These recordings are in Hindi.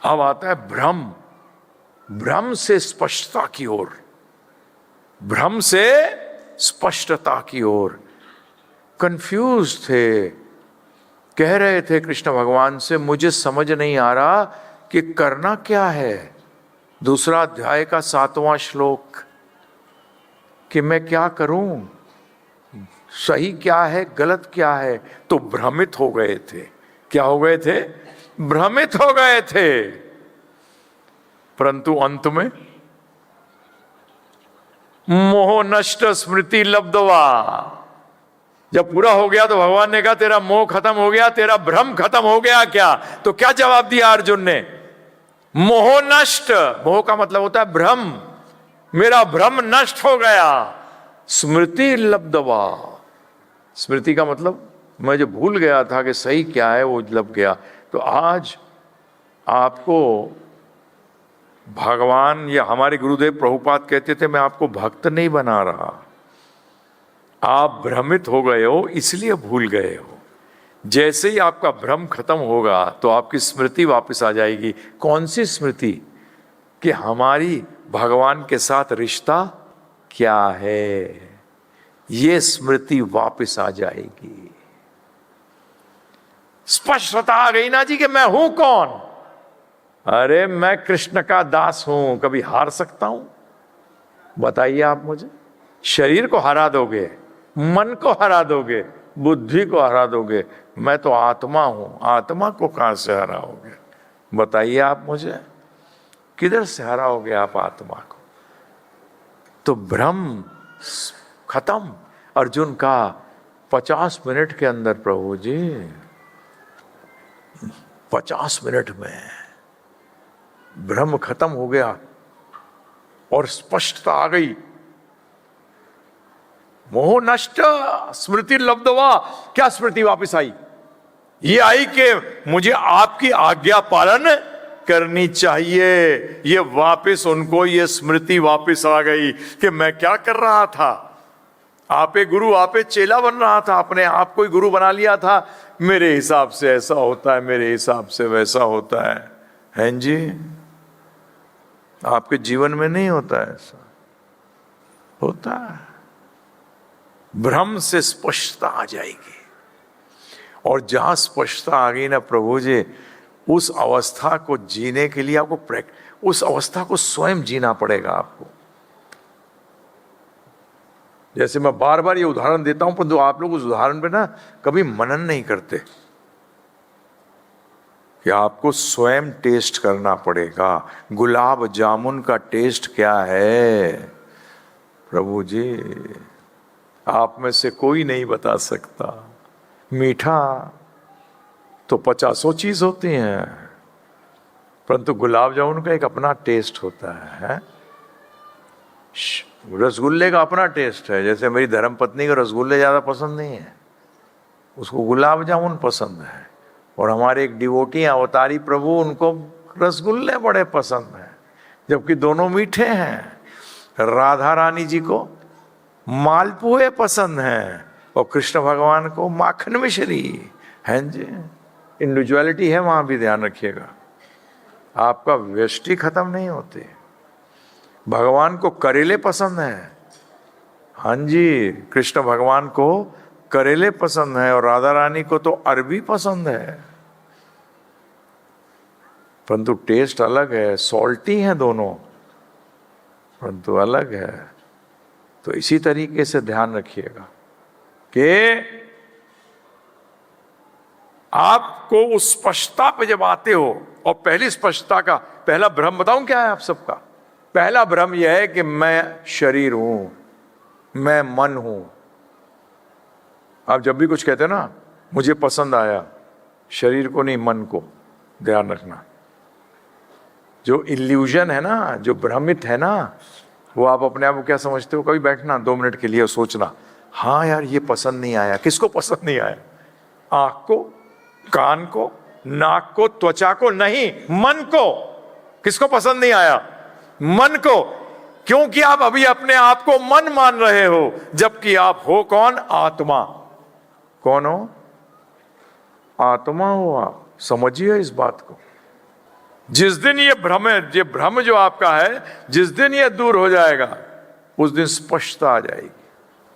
अब आता है भ्रम, भ्रम से स्पष्टता की ओर, भ्रम से स्पष्टता की ओर। कंफ्यूज थे, कह रहे थे कृष्ण भगवान से, मुझे समझ नहीं आ रहा कि करना क्या है। दूसरा अध्याय का 7वां श्लोक, कि मैं क्या करूं, सही क्या है गलत क्या है। तो भ्रमित हो गए थे। क्या हो गए थे? भ्रमित हो गए थे। परंतु अंत में मोह नष्ट स्मृति लब्धवा, जब पूरा हो गया तो भगवान ने कहा तेरा मोह खत्म हो गया, तेरा भ्रम खत्म हो गया क्या? तो क्या जवाब दिया अर्जुन ने? मोह नष्ट, मोह का मतलब होता है भ्रम, मेरा भ्रम नष्ट हो गया। स्मृति लब्धवा, स्मृति का मतलब मैं जो भूल गया था कि सही क्या है वो लग गया। तो आज आपको भगवान या हमारे गुरुदेव प्रभुपाद कहते थे, मैं आपको भक्त नहीं बना रहा, आप भ्रमित हो गए हो इसलिए भूल गए हो। जैसे ही आपका भ्रम खत्म होगा तो आपकी स्मृति वापस आ जाएगी। कौन सी स्मृति? कि हमारी भगवान के साथ रिश्ता क्या है, ये स्मृति वापस आ जाएगी। स्पष्टता आ गई ना जी कि मैं हूं कौन। अरे मैं कृष्ण का दास हूं, कभी हार सकता हूं? बताइए आप मुझे। शरीर को हरा दोगे, मन को हरा दोगे, बुद्धि को हरा दोगे, मैं तो आत्मा हूं, आत्मा को कहां से हराओगे? बताइए आप मुझे, किधर से हराओगे आप आत्मा को? तो भ्रम खत्म। अर्जुन का 50 मिनट के अंदर, प्रभु जी 50 मिनट में भ्रम खत्म हो गया और स्पष्टता आ गई। मोह नष्ट स्मृति लब्धवा, क्या स्मृति वापस आई? ये आई कि मुझे आपकी आज्ञा पालन करनी चाहिए। ये वापस उनको ये स्मृति वापस आ गई कि मैं क्या कर रहा था, आपे गुरु आपे चेला बन रहा था, अपने आप को ही गुरु बना लिया था। मेरे हिसाब से ऐसा होता है, मेरे हिसाब से वैसा होता है। हैं जी? आपके जीवन में नहीं होता ऐसा, होता है। भ्रम से स्पष्टता आ जाएगी, और जहां स्पष्टता आ गई ना प्रभु जी, उस अवस्था को जीने के लिए आपको उस अवस्था को स्वयं जीना पड़ेगा आपको। जैसे मैं बार बार ये उदाहरण देता हूं, परंतु आप लोग उस उदाहरण पे ना कभी मनन नहीं करते, कि आपको स्वयं टेस्ट करना पड़ेगा। गुलाब जामुन का टेस्ट क्या है प्रभु जी, आप में से कोई नहीं बता सकता। मीठा तो 50 चीज होती हैं, परंतु गुलाब जामुन का एक अपना टेस्ट होता है। रसगुल्ले का अपना टेस्ट है। जैसे मेरी धर्मपत्नी को रसगुल्ले ज्यादा पसंद नहीं है, उसको गुलाब जामुन पसंद है। और हमारे एक डिवोटी अवतारी प्रभु, उनको रसगुल्ले बड़े पसंद हैं, जबकि दोनों मीठे हैं। राधा रानी जी को मालपुए पसंद हैं और कृष्ण भगवान को माखन मिश्री। हैं जी? इंडिविजुअलिटी है, वहां भी ध्यान रखिएगा। आपका व्यष्टि खत्म नहीं होती। भगवान को करेले पसंद है, हाँ जी, कृष्ण भगवान को करेले पसंद है, और राधा रानी को तो अरबी पसंद है। परंतु टेस्ट अलग है, सॉल्टी हैं दोनों, परंतु अलग है। तो इसी तरीके से ध्यान रखिएगा कि आपको उस स्पष्टता पे जब आते हो, और पहली स्पष्टता का पहला भ्रम बताऊं क्या है आप सबका? पहला भ्रम यह है कि मैं शरीर हूं, मैं मन हूं। आप जब भी कुछ कहते हैं ना, मुझे पसंद आया, शरीर को नहीं, मन को। ध्यान रखना, जो इल्यूजन है ना, जो भ्रमित है ना, वो आप अपने आप को क्या समझते हो? कभी बैठना 2 मिनट के लिए और सोचना, हाँ यार ये पसंद नहीं आया। किसको पसंद नहीं आया? आंख को, कान को, नाक को, त्वचा को? नहीं, मन को। किसको पसंद नहीं आया? मन को। क्योंकि आप अभी अपने आप को मन मान रहे हो, जबकि आप हो कौन? आत्मा। कौन हो? आत्मा हो आप। समझिए इस बात को। जिस दिन ये भ्रम जो आपका है, जिस दिन ये दूर हो जाएगा उस दिन स्पष्टता आ जाएगी।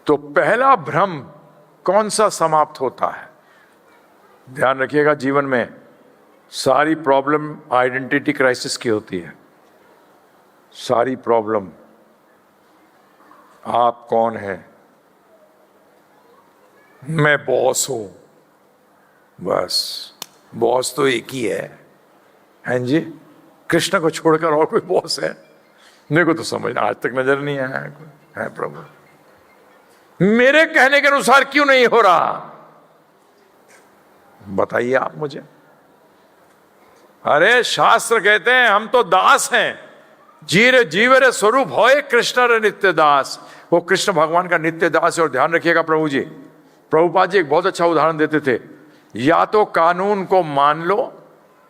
तो पहला भ्रम कौन सा समाप्त होता है? ध्यान रखिएगा, जीवन में सारी प्रॉब्लम आइडेंटिटी क्राइसिस की होती है। सारी प्रॉब्लम आप कौन हैं? मैं बॉस हूं, बस बॉस तो एक ही है। हैं जी, कृष्ण को छोड़कर और कोई बॉस है? मेरे को तो समझ आज तक नजर नहीं आया है प्रभु। मेरे कहने के अनुसार क्यों नहीं हो रहा, बताइए आप मुझे। अरे शास्त्र कहते हैं हम तो दास हैं, जीवरे स्वरूप होए कृष्ण रे नित्य दास। वो कृष्ण भगवान का नित्य दास है। और ध्यान रखिएगा प्रभु जी, प्रभुपाद जी एक बहुत अच्छा उदाहरण देते थे, या तो कानून को मान लो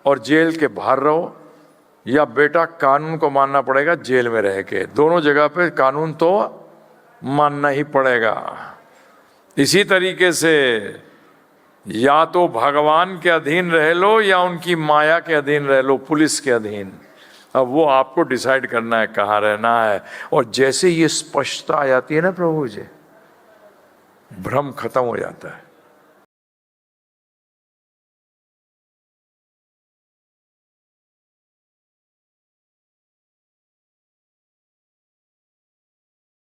और जेल के बाहर रहो, या बेटा कानून को मानना पड़ेगा जेल में रह के। दोनों जगह पे कानून तो मानना ही पड़ेगा। इसी तरीके से या तो भगवान के अधीन रह लो या उनकी माया के अधीन रह लो, पुलिस के अधीन। अब वो आपको डिसाइड करना है कहाँ रहना है। और जैसे ये स्पष्टता आ जाती है ना प्रभु जी, भ्रम खत्म हो जाता है।